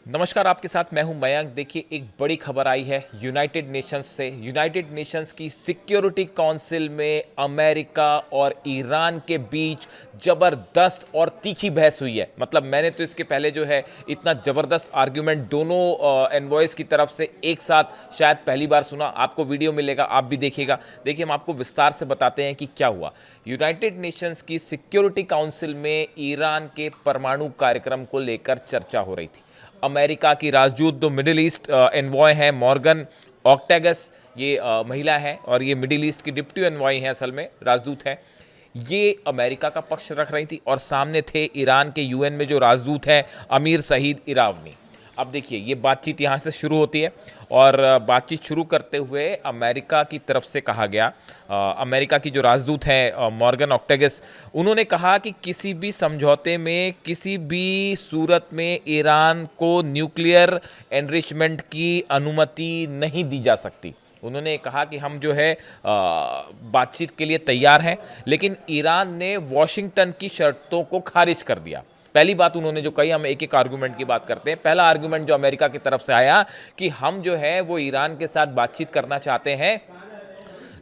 नमस्कार, आपके साथ मैं हूं मयंक। देखिए, एक बड़ी खबर आई है यूनाइटेड नेशंस से। यूनाइटेड नेशंस की सिक्योरिटी काउंसिल में अमेरिका और ईरान के बीच ज़बरदस्त और तीखी बहस हुई है। मतलब मैंने तो इसके पहले जो है इतना ज़बरदस्त आर्ग्यूमेंट दोनों एनवॉयज़ की तरफ से एक साथ शायद पहली बार सुना। आपको वीडियो मिलेगा, आप भी देखिएगा। देखिए, हम आपको विस्तार से बताते हैं कि क्या हुआ। यूनाइटेड नेशंस की सिक्योरिटी काउंसिल में ईरान के परमाणु कार्यक्रम को लेकर चर्चा हो रही थी। अमेरिका की राजदूत जो मिडिल ईस्ट एनवॉय हैं, मॉर्गन ऑक्टेगस, ये महिला है और ये मिडिल ईस्ट की डिप्टी एनवॉय हैं, असल में राजदूत हैं। ये अमेरिका का पक्ष रख रही थी और सामने थे ईरान के यूएन में जो राजदूत हैं, अमीर सईद इरावनी। अब देखिए, ये बातचीत यहाँ से शुरू होती है और बातचीत शुरू करते हुए अमेरिका की तरफ से कहा गया, अमेरिका की जो राजदूत हैं मॉर्गन ऑक्टेगस, उन्होंने कहा कि किसी भी समझौते में किसी भी सूरत में ईरान को न्यूक्लियर एनरिचमेंट की अनुमति नहीं दी जा सकती। उन्होंने कहा कि हम जो है बातचीत के लिए तैयार हैं, लेकिन ईरान ने वॉशिंगटन की शर्तों को खारिज कर दिया। पहली बात उन्होंने जो कही, हम एक एक आर्गूमेंट की बात करते हैं। पहला आर्गूमेंट जो अमेरिका की तरफ से आया कि हम जो है वो ईरान के साथ बातचीत करना चाहते हैं,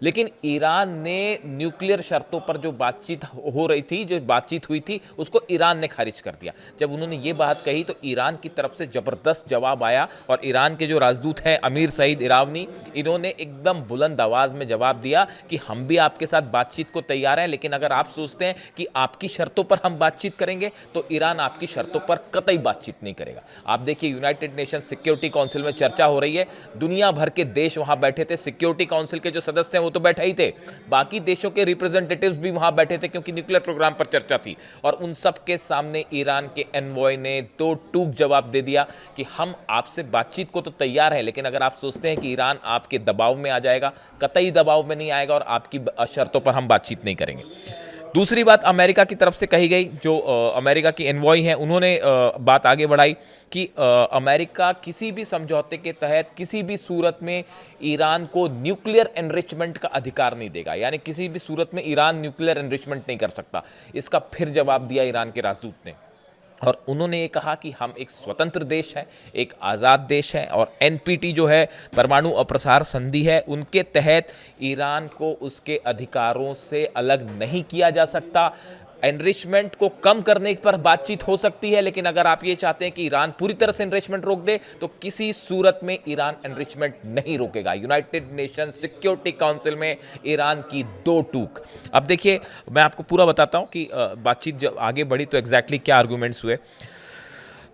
लेकिन ईरान ने न्यूक्लियर शर्तों पर जो बातचीत हो रही थी, जो बातचीत हुई थी, उसको ईरान ने खारिज कर दिया। जब उन्होंने ये बात कही तो ईरान की तरफ से ज़बरदस्त जवाब आया और ईरान के जो राजदूत हैं अमीर सईद इरावनी, इन्होंने एकदम बुलंद आवाज़ में जवाब दिया कि हम भी आपके साथ बातचीत को तैयार हैं, लेकिन अगर आप सोचते हैं कि आपकी शर्तों पर हम बातचीत करेंगे तो ईरान आपकी शर्तों पर कतई बातचीत नहीं करेगा। आप देखिए, यूनाइटेड नेशन सिक्योरिटी काउंसिल में चर्चा हो रही है, दुनिया भर के देश वहां बैठे थे। सिक्योरिटी काउंसिल के जो सदस्य हैं वो तो बैठे ही थे, बाकी देशों के रिप्रेजेंटेटिव्स भी वहां बैठे थे क्योंकि न्यूक्लियर प्रोग्राम पर चर्चा थी। और उन सब के सामने ईरान के एनवॉय ने दो टूक जवाब दे दिया कि हम आपसे बातचीत को तो तैयार हैं, लेकिन अगर आप सोचते हैं कि ईरान आपके दबाव में आ जाएगा, कतई दबाव में नहीं आएगा और आपकी शर्तों पर हम बातचीत नहीं करेंगे। दूसरी बात अमेरिका की तरफ से कही गई, जो अमेरिका की एनवॉय हैं, उन्होंने बात आगे बढ़ाई कि अमेरिका किसी भी समझौते के तहत किसी भी सूरत में ईरान को न्यूक्लियर एनरिचमेंट का अधिकार नहीं देगा, यानी किसी भी सूरत में ईरान न्यूक्लियर एनरिचमेंट नहीं कर सकता। इसका फिर जवाब दिया ईरान के राजदूत ने और उन्होंने ये कहा कि हम एक स्वतंत्र देश हैं, एक आज़ाद देश है और एनपीटी जो है, परमाणु अप्रसार संधि है, उनके तहत ईरान को उसके अधिकारों से अलग नहीं किया जा सकता। एनरिचमेंट को कम करने पर बातचीत हो सकती है, लेकिन अगर आप ये चाहते हैं कि ईरान पूरी तरह से एनरिचमेंट रोक दे तो किसी सूरत में ईरान एनरिचमेंट नहीं रोकेगा। यूनाइटेड नेशन सिक्योरिटी काउंसिल में ईरान की दो टूक। अब देखिए, मैं आपको पूरा बताता हूं कि बातचीत जब आगे बढ़ी तो एग्जैक्टली क्या आर्गूमेंट्स हुए।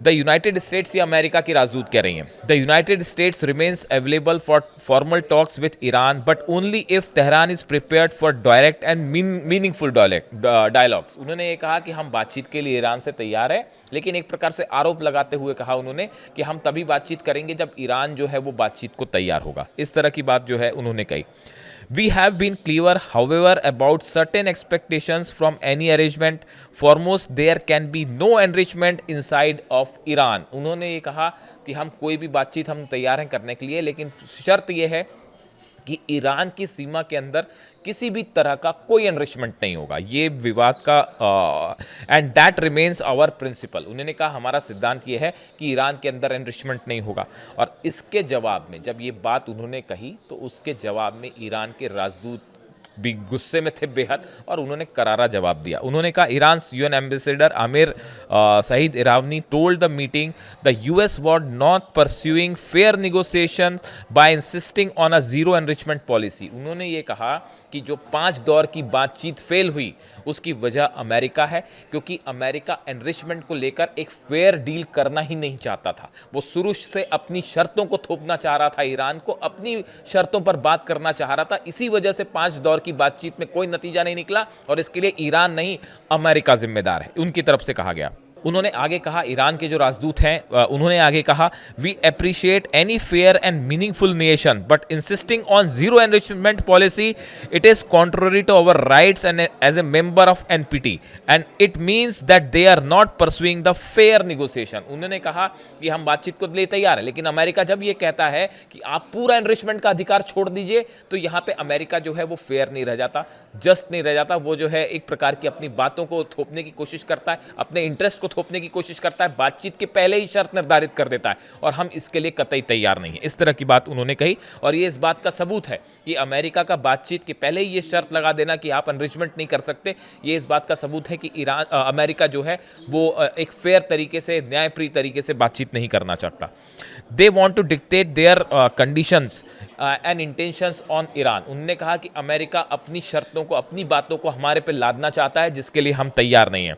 द यूनाइटेड स्टेट्स, ये अमेरिका की राजदूत कह रही हैं, the United states remains available for formal talks with Iran but only if Tehran is prepared for direct and meaningful dialogues. उन्होंने ये कहा कि हम बातचीत के लिए ईरान से तैयार है, लेकिन एक प्रकार से आरोप लगाते हुए कहा उन्होंने कि हम तभी बातचीत करेंगे जब ईरान जो है वो बातचीत को तैयार होगा। इस तरह की बात जो है उन्होंने कही। We have been clear, however, about certain expectations from any arrangement. Foremost, there can be no enrichment inside of Iran. उन्होंने ये कहा कि हम कोई भी बातचीत हम तैयार हैं करने के लिए, लेकिन शर्त यह है कि ईरान की सीमा के अंदर किसी भी तरह का कोई एनरिचमेंट नहीं होगा। ये विवाद का end that remains our principle. उन्होंने कहा हमारा सिद्धांत ये है कि ईरान के अंदर एनरिचमेंट नहीं होगा। और इसके जवाब में, जब ये बात उन्होंने कही तो उसके जवाब में ईरान के राजदूत भी गुस्से में थे बेहद और उन्होंने करारा जवाब दिया। उन्होंने कहा, Iran UN ambassador Amir Saeid Iravani told the meeting the US was not pursuing fair negotiation by insisting on a zero enrichment policy. उन्होंने ये कहा कि जो 5 दौर की बातचीत फेल हुई उसकी वजह अमेरिका है, क्योंकि अमेरिका एनरिचमेंट को लेकर एक फेयर डील करना ही नहीं चाहता था। वो शुरू से अपनी शर्तों को थोपना चाह रहा था, ईरान को अपनी शर्तों पर बात करना चाह रहा था। इसी वजह से 5 दौर की बातचीत में कोई नतीजा नहीं निकला और इसके लिए ईरान नहीं, अमेरिका जिम्मेदार है, उनकी तरफ से कहा गया। उन्होंने आगे कहा, ईरान के जो राजदूत हैं उन्होंने आगे कहा, we appreciate any fair and meaningful nation but insisting on zero enrichment policy it is contrary to our rights and as a member of NPT and it means that they are not pursuing the fair negotiation. उन्होंने कहा कि हम बातचीत को लिए तैयार है, लेकिन अमेरिका जब ये कहता है कि आप पूरा एनरिचमेंट का अधिकार छोड़ दीजिए तो यहाँ पे अमेरिका जो है वो फेयर नहीं रह जाता, जस्ट नहीं रह जाता। वो जो है एक प्रकार की अपनी बातों को थोपने की कोशिश करता है, अपने इंटरेस्ट को थोपने की कोशिश करता है, बातचीत के पहले ही शर्त निर्धारित कर देता है और हम इसके लिए कतई तैयार नहीं है। इस तरह की बात उन्होंने कही और ये इस बात का सबूत है कि अमेरिका का बातचीत के पहले ही ये शर्त लगा देना कि आप एनरिचमेंट नहीं कर सकते, ये इस बात का सबूत है कि अमेरिका जो है वो एक फेयर तरीके से, न्यायप्रिय तरीके से बातचीत नहीं करना चाहता। They want to dictate their conditions and intentions on Iran. उन्होंने कहा कि अमेरिका अपनी शर्तों को, अपनी बातों को हमारे पे लादना चाहता है, जिसके लिए हम तैयार नहीं हैं।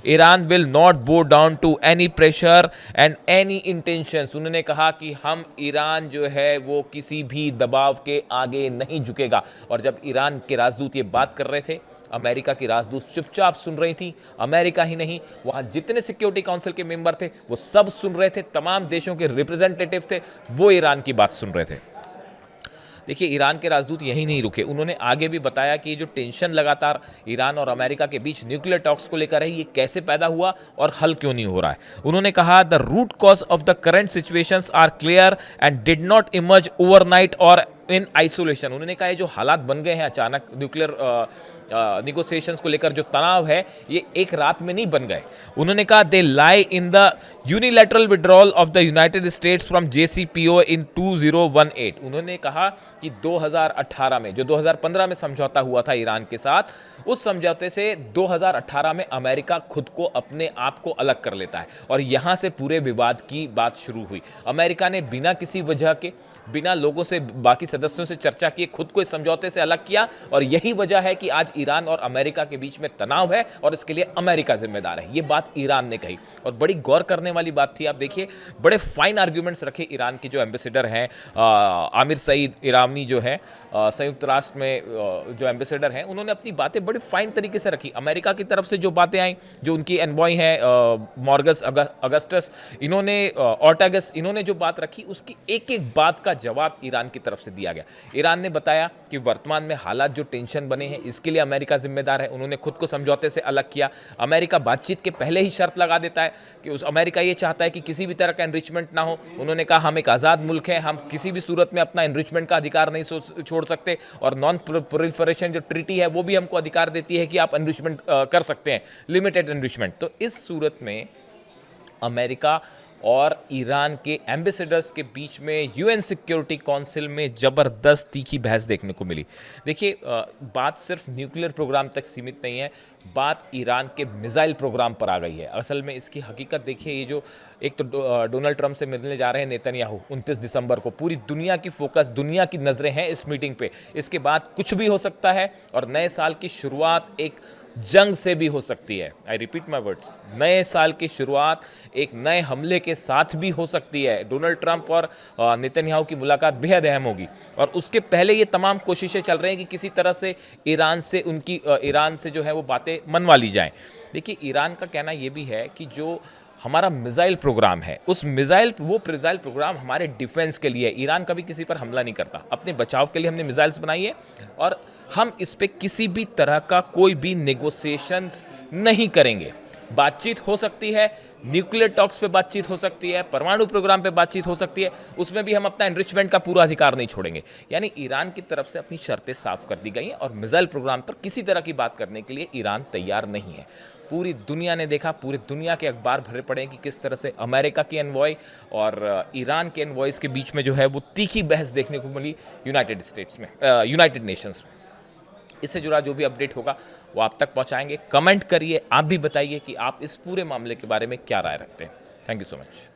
Iran will not bow down to any pressure and any intentions. उन्होंने कहा कि हम ईरान जो है वो किसी भी दबाव के आगे नहीं झुकेगा। और जब ईरान के राजदूत ये बात कर रहे थे, अमेरिका की राजदूत चुपचाप सुन रही थी। अमेरिका ही नहीं, वहां जितने सिक्योरिटी काउंसिल के मेंबर थे वो सब सुन रहे थे, तमाम देशों के रिप्रेजेंटेटिव थे, वो ईरान की बात सुन रहे थे। देखिए, ईरान के राजदूत यहीं नहीं रुके, उन्होंने आगे भी बताया कि जो टेंशन लगातार ईरान और अमेरिका के बीच न्यूक्लियर टॉक्स को लेकर है, ये कैसे पैदा हुआ और हल क्यों नहीं हो रहा है। उन्होंने कहा the root cause of the current situations are clear and did not emerge overnight or in isolation. उन्होंने कहा ये जो हालात बन गए हैं अचानक, न्यूक्लियर निगोसिएशंस को लेकर जो तनाव है, ये एक रात में नहीं बन गए। उन्होंने कहा they lie in the unilateral withdrawal of the United States from JCPOA in 2018। उन्होंने कहा कि 2018 में, जो 2015 में समझौता हुआ था ईरान के साथ, उस समझौते से 2018 में अमेरिका खुद को, अपने आप को अलग कर लेता है और यहां से पूरे विवाद की बात शुरू हुई। अमेरिका ने बिना किसी वजह के, बिना लोगों से, बाकी सदस्यों से चर्चा किए खुद को इस समझौते से अलग किया और यही वजह है कि आज ईरान और अमेरिका के बीच में तनाव है और इसके लिए अमेरिका जिम्मेदार है। ये बात ईरान ने कही और बड़ी गौर करने वाली बात थी। आप देखिए, बड़े फाइन आर्ग्यूमेंट्स रखे ईरान के जो एम्बेसडर हैं, आमिर सईद इरानी जो है संयुक्त राष्ट्र में जो एम्बेसडर हैं, उन्होंने अपनी बातें बड़े फाइन तरीके से रखी। अमेरिका की तरफ से जो बातें आई, जो उनकी एनवॉय हैं मॉर्गस अगस्टस, इन्होंने ऑर्टागस, इन्होंने जो बात रखी, उसकी एक एक बात का जवाब ईरान की तरफ से दिया गया। ईरान ने बताया कि वर्तमान में हालात जो टेंशन बने हैं, इसके लिए अमेरिका जिम्मेदार है। उन्होंने खुद को समझौते से अलग किया। अमेरिका बातचीत के पहले ही शर्त लगा देता है कि अमेरिका ये चाहता है कि किसी भी तरह का एनरिचमेंट ना हो। उन्होंने कहा हम एक आज़ाद मुल्क हैं, हम किसी भी सूरत में अपना एनरिचमेंट का अधिकार नहीं छोड़ सकते और नॉन प्रोलिफरेशन जो ट्रीटी है वो भी हमको अधिकार देती है कि आप एनरिचमेंट कर सकते हैं, लिमिटेड एनरिचमेंट। तो इस सूरत में अमेरिका और ईरान के एम्बेसडर्स के बीच में यूएन सिक्योरिटी काउंसिल में ज़बरदस्त तीखी बहस देखने को मिली। देखिए, बात सिर्फ न्यूक्लियर प्रोग्राम तक सीमित नहीं है, बात ईरान के मिसाइल प्रोग्राम पर आ गई है। असल में इसकी हकीकत देखिए, ये जो एक तो डोनाल्ड ट्रंप से मिलने जा रहे हैं नेतन्याहू 29 दिसंबर को, पूरी दुनिया की फोकस, दुनिया की नज़रें हैं इस मीटिंग पे। इसके बाद कुछ भी हो सकता है और नए साल की शुरुआत एक जंग से भी हो सकती है। आई रिपीट माई वर्ड्स, नए साल की शुरुआत एक नए हमले के साथ भी हो सकती है। डोनाल्ड ट्रंप और नेतन्याहू की मुलाकात बेहद अहम होगी और उसके पहले ये तमाम कोशिशें चल रही हैं कि किसी तरह से ईरान से जो है वो बातें मनवा ली जाएं। देखिए, ईरान का कहना ये भी है कि जो हमारा मिसाइल प्रोग्राम है, वो मिसाइल प्रोग्राम हमारे डिफेंस के लिए, ईरान कभी किसी पर हमला नहीं करता, अपने बचाव के लिए हमने मिसाइल्स बनाई है और हम इस पे किसी भी तरह का कोई भी नेगोशिएशंस नहीं करेंगे। बातचीत हो सकती है, न्यूक्लियर टॉक्स पे बातचीत हो सकती है, परमाणु प्रोग्राम पे बातचीत हो सकती है, उसमें भी हम अपना एनरिचमेंट का पूरा अधिकार नहीं छोड़ेंगे। यानी ईरान की तरफ से अपनी शर्तें साफ कर दी गई हैं और मिसाइल प्रोग्राम पर किसी तरह की बात करने के लिए ईरान तैयार नहीं है। पूरी दुनिया ने देखा, पूरी दुनिया के अखबार भरे पड़े हैं कि किस तरह से अमेरिका की एनवॉय और ईरान के एनवॉयज़ के बीच में जो है वो तीखी बहस देखने को मिली यूनाइटेड नेशंस में। इससे जुड़ा जो भी अपडेट होगा वो आप तक पहुंचाएंगे। कमेंट करिए, आप भी बताइए कि आप इस पूरे मामले के बारे में क्या राय रखते हैं। Thank you so much.